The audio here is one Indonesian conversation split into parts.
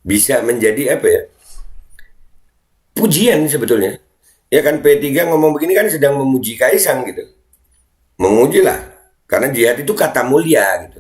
bisa menjadi apa ya, pujian sebetulnya. Ya kan P3 ngomong begini kan sedang memuji Kaisang gitu. Memujilah. Karena jihad itu kata mulia gitu.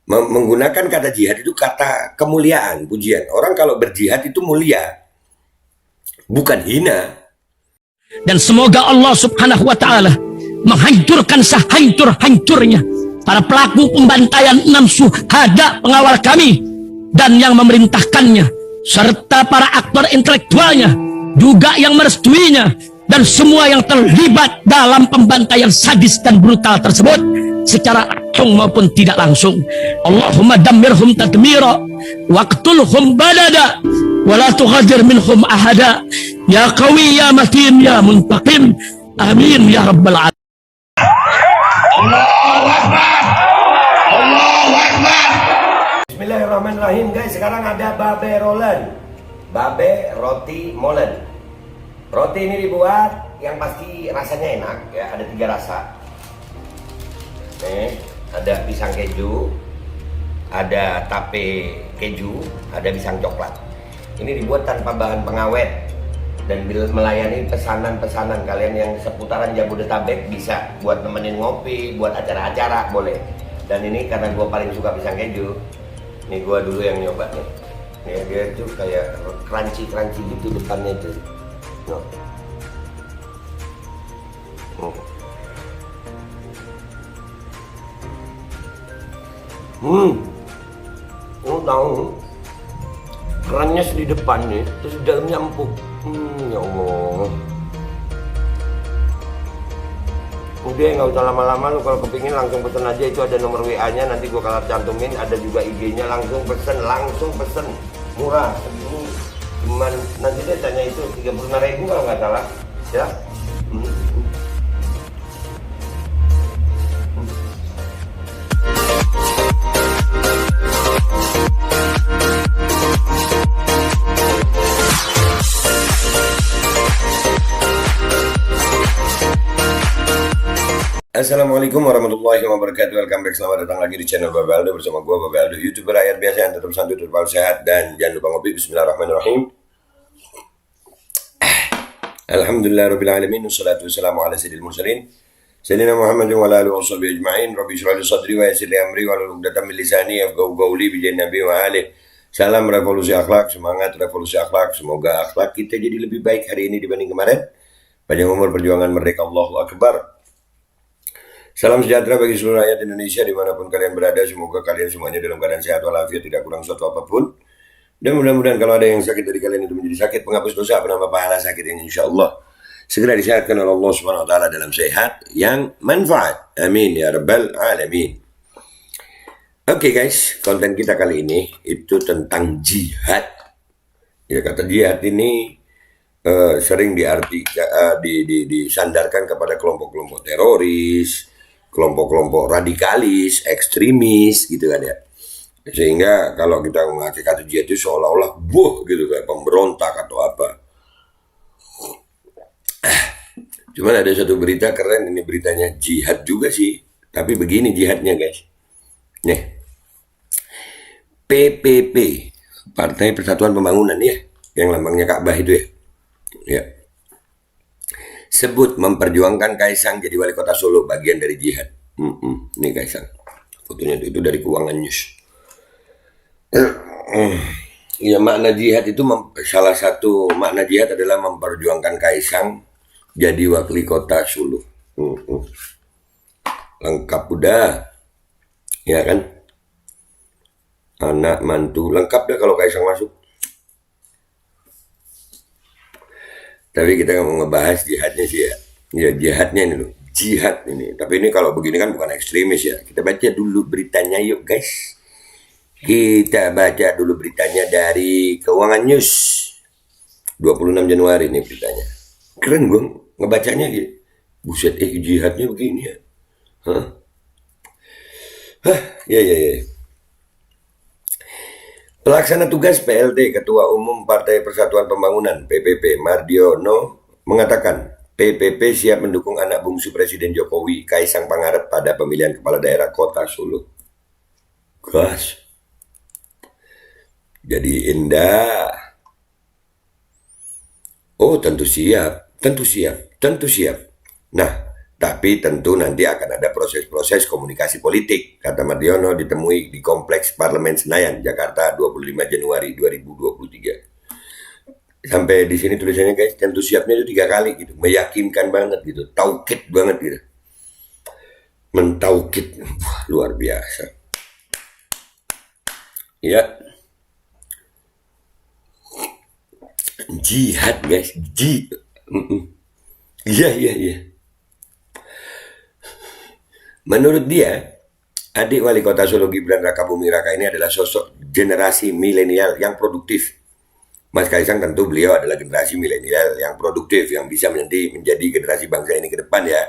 Menggunakan kata jihad itu kata kemuliaan, pujian. Orang kalau berjihad itu mulia, bukan hina. Dan semoga Allah subhanahu wa ta'ala menghancurkan sehancur-hancurnya para pelaku pembantaian 6 syuhada pengawal kami dan yang memerintahkannya, serta para aktor intelektualnya juga yang merestuinya, dan semua yang terlibat dalam pembantaian sadis dan brutal tersebut secara langsung maupun tidak langsung. Allahumma dammirhum tadmira waqtulhum badada wala tughadir minhum ahada ya qawi ya matin ya muntaqim, amin ya rabbal alamin. Allahu Akbar. Allahu Akbar. Bismillahirrahmanirrahim guys. Sekarang ada babe rolen, babe roti molen. Roti ini dibuat yang pasti rasanya enak ya, ada 3 rasa. Nih, ada pisang keju, ada tape keju, ada pisang coklat. Ini dibuat tanpa bahan pengawet dan melayani pesanan-pesanan kalian yang seputaran Jabodetabek, bisa buat nemenin ngopi, buat acara-acara boleh. Dan ini karena gue paling suka pisang keju, nih gue dulu yang nyoba nih. Nih dia tuh kayak crunchy gitu depannya tuh. No. Tahu kerannya di depan nih, terus di dalamnya empuk. Ya Allah. Udah nggak usah lama-lama, lu kalau kepingin langsung pesen aja, itu ada nomor WA-nya, nanti gua kalau cantumin, ada juga IG-nya, langsung pesen, murah segini. Cuman nanti dia tanya itu 35.000 kalau nggak salah ya. Assalamualaikum warahmatullahi wabarakatuh. Welcome back, selamat datang lagi di channel Babe Aldo bersama gua Babe Aldo, YouTuber rakyat biasa yang tetap santuy, tetap sehat, dan jangan lupa ngopi. Bismillahirrahmanirrahim. Alhamdulillah rabbil alamin, wassalatu wassalamu ala sayyidil mursalin sayyidina Muhammadin wa ala alihi washabihi ajma'in. Rabbi shrah li sadri wa yassir li amri wa hlul 'uqdatam min lisani yafqahu qawli bi nabi wa alihi. Salam revolusi akhlak, semangat revolusi akhlak. Semoga akhlak kita jadi lebih baik hari ini dibanding kemarin. Panjang umur, perjuangan merdeka, Allahu Akbar. Salam sejahtera bagi seluruh rakyat Indonesia dimanapun kalian berada. Semoga kalian semuanya dalam keadaan sehat walafiat, tidak kurang suatu apapun. Dan mudah-mudahan kalau ada yang sakit dari kalian itu menjadi sakit penghapus dosa, penambah pahala sakit yang insya Allah segera disehatkan oleh Allah Subhanahu Wa Taala dalam sehat yang manfaat. Amin ya rabbal alamin. Oke guys, konten kita kali ini itu tentang jihad. Ya, kata jihad ini sering disandarkan kepada kelompok-kelompok teroris, kelompok-kelompok radikalis, ekstremis gitu kan ya. Sehingga kalau kita memakai kata jihad itu seolah-olah gitu, kayak pemberontak atau apa. Cuman ada satu berita keren, ini beritanya jihad juga sih, tapi begini jihadnya guys. Nih, PPP, Partai Persatuan Pembangunan ya, yang lambangnya Ka'bah itu ya, sebut memperjuangkan Kaisang jadi wali kota Solo bagian dari jihad. Ini Kaisang, fotonya itu dari Keuangan News. Ya, makna jihad itu salah satu makna jihad adalah memperjuangkan Kaisang jadi wali kota Solo. Lengkap udah, ya kan? Anak mantu lengkap dah kalau Kaisang masuk. Tapi kita nggak mau ngebahas jihadnya sih ya. Ya jihadnya ini loh, jihad ini. Tapi ini kalau begini kan bukan ekstremis ya. Kita baca dulu beritanya yuk guys. Kita baca dulu beritanya dari Keuangan News 26 Januari ini beritanya. Keren gue ngebacanya gitu. Buset, jihadnya begini ya. Ya. Pelaksana tugas PLT Ketua Umum Partai Persatuan Pembangunan PPP Mardiono mengatakan PPP siap mendukung anak bungsu Presiden Jokowi, Kaisang Pangarep, pada pemilihan kepala daerah kota Solo. Gas. Jadi indah. Oh, tentu siap, tentu siap, tentu siap. Nah, tapi tentu nanti akan ada proses-proses komunikasi politik, kata Mardiono ditemui di Kompleks Parlemen Senayan, Jakarta 25 Januari 2023. Sampai di sini tulisannya guys, tentu siapnya itu 3 kali gitu, meyakinkan banget gitu, taukid banget gitu. Mentaukid, luar biasa. Ya, jihad guys, iya iya iya. Menurut dia, adik wali kota Solo Gibran Rakabuming Raka ini adalah sosok generasi milenial yang produktif. Mas Kaisang tentu beliau adalah generasi milenial yang produktif, yang bisa nanti menjadi generasi bangsa ini ke depan ya.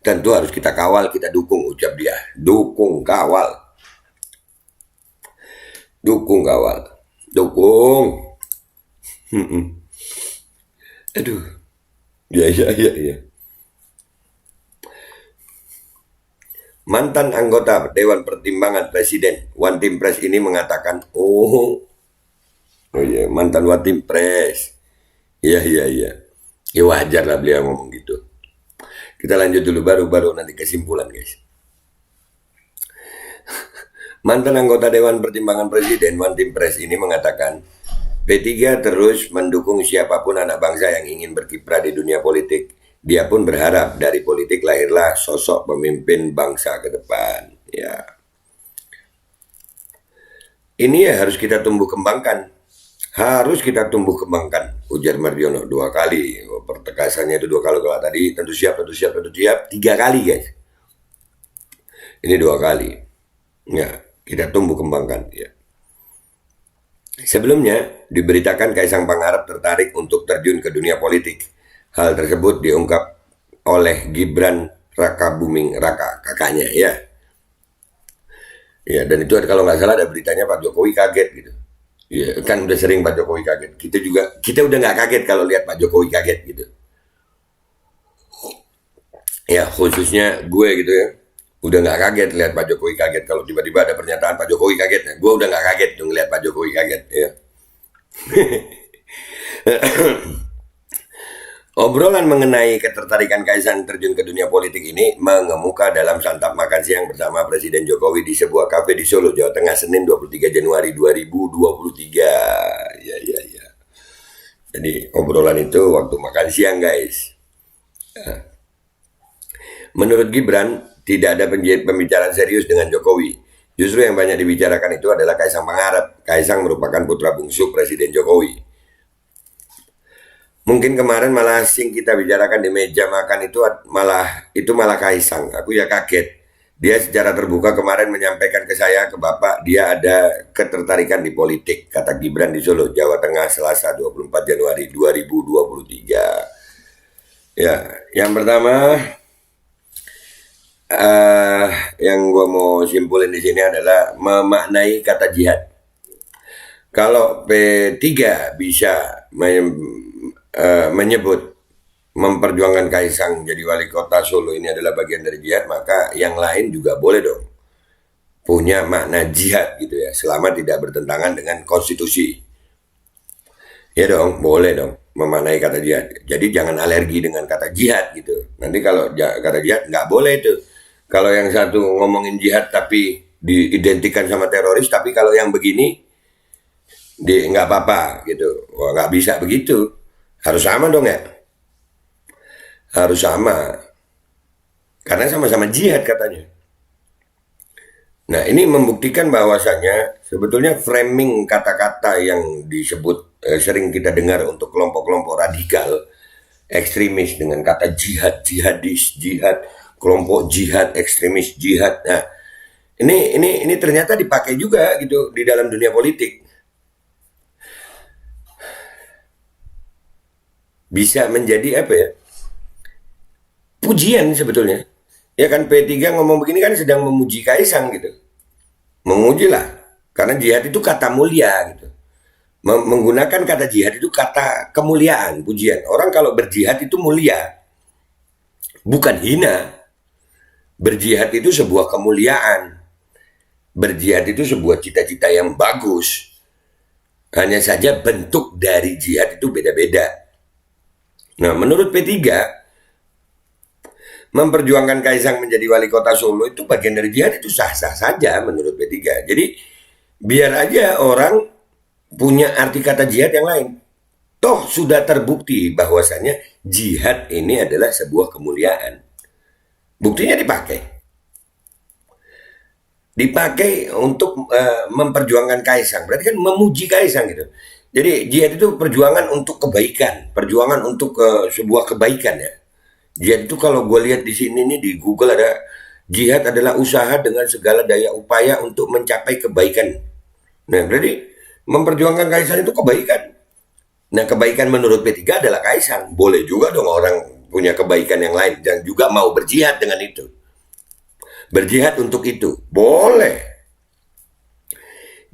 Tentu harus kita kawal, kita dukung, ucap dia. Dukung, kawal. Dukung, kawal. Dukung. Aduh. Ya, ya, ya, ya. Mantan anggota Dewan Pertimbangan Presiden One Team Press ini mengatakan, oh iya, mantan One Team Press. Iya, iya, iya. Ya wajar lah beliau ngomong gitu. Kita lanjut dulu, baru nanti kesimpulan guys. Mantan anggota Dewan Pertimbangan Presiden One Team Press ini mengatakan, P3 terus mendukung siapapun anak bangsa yang ingin berkiprah di dunia politik. Dia pun berharap dari politik lahirlah sosok pemimpin bangsa ke depan. Ya. Ini ya harus kita tumbuh kembangkan. Harus kita tumbuh kembangkan. Ujar Mardiono 2 kali. Pertekasannya itu 2 kali. Kalau tadi tentu siap, 3 kali guys. Ini 2 kali. Ya, kita tumbuh kembangkan. Ya. Sebelumnya diberitakan Kaisang Pangarep tertarik untuk terjun ke dunia politik. Hal tersebut diungkap oleh Gibran Rakabuming Raka, kakaknya ya. Ya, dan itu kalau nggak salah ada beritanya Pak Jokowi kaget gitu. Ya, kan udah sering Pak Jokowi kaget. Kita udah nggak kaget kalau lihat Pak Jokowi kaget gitu. Ya, khususnya gue gitu ya. Udah nggak kaget lihat Pak Jokowi kaget kalau tiba-tiba ada pernyataan Pak Jokowi kaget. Gue udah nggak kaget tuh ngeliat Pak Jokowi kaget ya. Obrolan mengenai ketertarikan Kaisang terjun ke dunia politik ini mengemuka dalam santap makan siang bersama Presiden Jokowi di sebuah kafe di Solo, Jawa Tengah, Senin 23 Januari 2023. Ya, ya, ya. Jadi obrolan itu waktu makan siang, guys. Menurut Gibran, tidak ada pembicaraan serius dengan Jokowi. Justru yang banyak dibicarakan itu adalah Kaisang Pangarep. Kaisang merupakan putra bungsu Presiden Jokowi. Mungkin kemarin malah sing kita bicarakan di meja makan itu malah Kaisang. Aku ya kaget. Dia secara terbuka kemarin menyampaikan ke saya, ke Bapak, dia ada ketertarikan di politik, kata Gibran di Solo, Jawa Tengah, Selasa 24 Januari 2023. Ya, yang pertama yang gue mau simpulin di sini adalah memaknai kata jihad. Kalau P3 bisa menyebut memperjuangkan Kaisang jadi wali kota Solo ini adalah bagian dari jihad, maka yang lain juga boleh dong punya makna jihad gitu ya, selama tidak bertentangan dengan konstitusi. Ya dong, boleh dong memaknai kata jihad. Jadi jangan alergi dengan kata jihad gitu. Nanti kalau kata jihad nggak boleh itu. Kalau yang satu ngomongin jihad tapi diidentikan sama teroris, tapi kalau yang begini nggak apa-apa gitu. Wah, nggak bisa begitu. Harus sama dong ya. Harus sama. Karena sama-sama jihad katanya. Nah, ini membuktikan bahwasanya sebetulnya framing kata-kata yang disebut sering kita dengar untuk kelompok-kelompok radikal, ekstremis dengan kata jihad, jihadis, jihad, kelompok jihad, ekstremis jihad. Nah, ini ternyata dipakai juga gitu di dalam dunia politik. Bisa menjadi apa ya? Pujian sebetulnya. Ya kan P3 ngomong begini kan sedang memuji Kaisang gitu. Memuji lah. Karena jihad itu kata mulia gitu. Menggunakan kata jihad itu kata kemuliaan, pujian. Orang kalau berjihad itu mulia. Bukan hina. Berjihad itu sebuah kemuliaan. Berjihad itu sebuah cita-cita yang bagus. Hanya saja bentuk dari jihad itu beda-beda. Nah, menurut P3, memperjuangkan Kaisang menjadi wali kota Solo itu bagian dari jihad, itu sah-sah saja menurut P3. Jadi biar aja orang punya arti kata jihad yang lain. Toh sudah terbukti bahwasanya jihad ini adalah sebuah kemuliaan. Buktinya dipakai untuk memperjuangkan Kaisang, berarti kan memuji Kaisang gitu. Jadi jihad itu perjuangan untuk kebaikan, perjuangan untuk sebuah kebaikan ya. Jihad itu kalau gue lihat di sini nih di Google ada, jihad adalah usaha dengan segala daya upaya untuk mencapai kebaikan. Nah, berarti memperjuangkan Kaisang itu kebaikan. Nah, kebaikan menurut P3 adalah Kaisang. Boleh juga dong orang punya kebaikan yang lain dan juga mau berjihad dengan itu. Berjihad untuk itu boleh.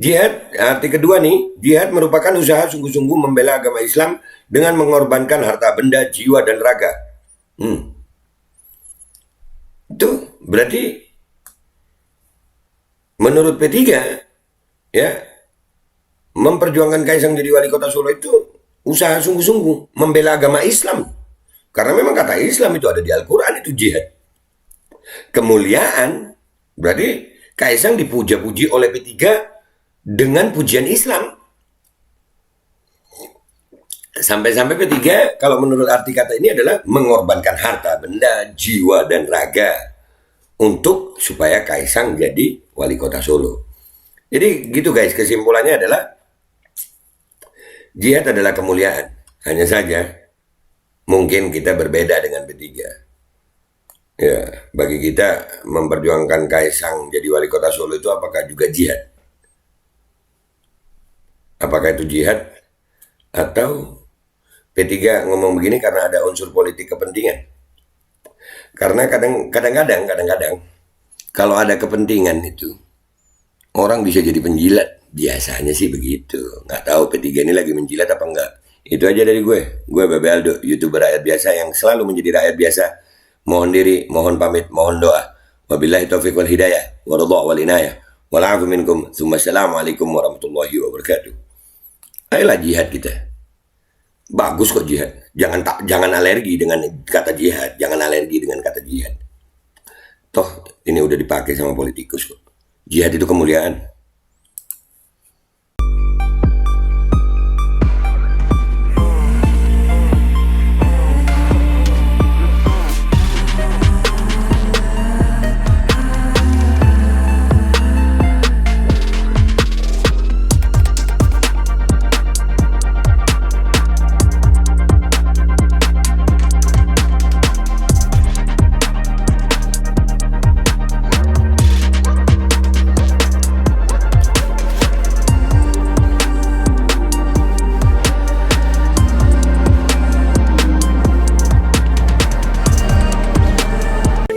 Jihad, arti kedua nih, jihad merupakan usaha sungguh-sungguh membela agama Islam dengan mengorbankan harta benda, jiwa, dan raga. Itu berarti menurut P3 ya, memperjuangkan Kaisang jadi wali kota Solo itu usaha sungguh-sungguh membela agama Islam. Karena memang kata Islam itu ada di Al-Quran, itu jihad. Kemuliaan, berarti Kaisang dipuja-puji oleh P3 dengan pujian Islam. Sampai-sampai P3 kalau menurut arti kata ini adalah mengorbankan harta, benda, jiwa, dan raga untuk supaya Kaisang jadi wali kota Solo. Jadi gitu guys, kesimpulannya adalah jihad adalah kemuliaan. Hanya saja mungkin kita berbeda dengan P3. Ya, bagi kita memperjuangkan Kaisang jadi wali kota Solo itu apakah juga jihad? Apakah itu jihad? Atau P3 ngomong begini karena ada unsur politik kepentingan? Karena kadang-kadang kalau ada kepentingan itu orang bisa jadi penjilat. Biasanya sih begitu. Nggak tahu P3 ini lagi menjilat apa enggak. Itu aja dari gue. Gue Babe Aldo, YouTuber rakyat biasa yang selalu menjadi rakyat biasa. Mohon diri, mohon pamit, mohon doa. Wabillahi taufiq wal hidayah, waridha wal inayah. Wal'afu minkum. Assalamualaikum warahmatullahi wabarakatuh. Ayolah jihad kita. Bagus kok jihad. Jangan alergi dengan kata jihad. Jangan alergi dengan kata jihad. Toh ini udah dipakai sama politikus kok. Jihad itu kemuliaan.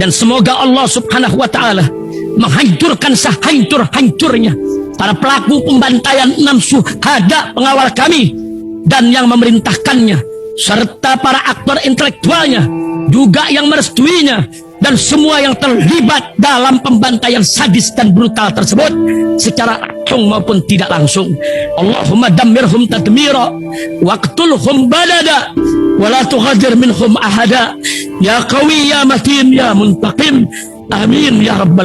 Dan semoga Allah subhanahu wa ta'ala menghancurkan sehancur-hancurnya para pelaku pembantaian 6 syuhada pengawal kami dan yang memerintahkannya, serta para aktor intelektualnya juga yang merestuinya, dan semua yang terlibat dalam pembantaian sadis dan brutal tersebut secara langsung maupun tidak langsung. Allahumma dammirhum tadmira waqtulhum balada wala tughadir minhum ahada ya qawi ya matin ya muntaqim. Amin ya rabbal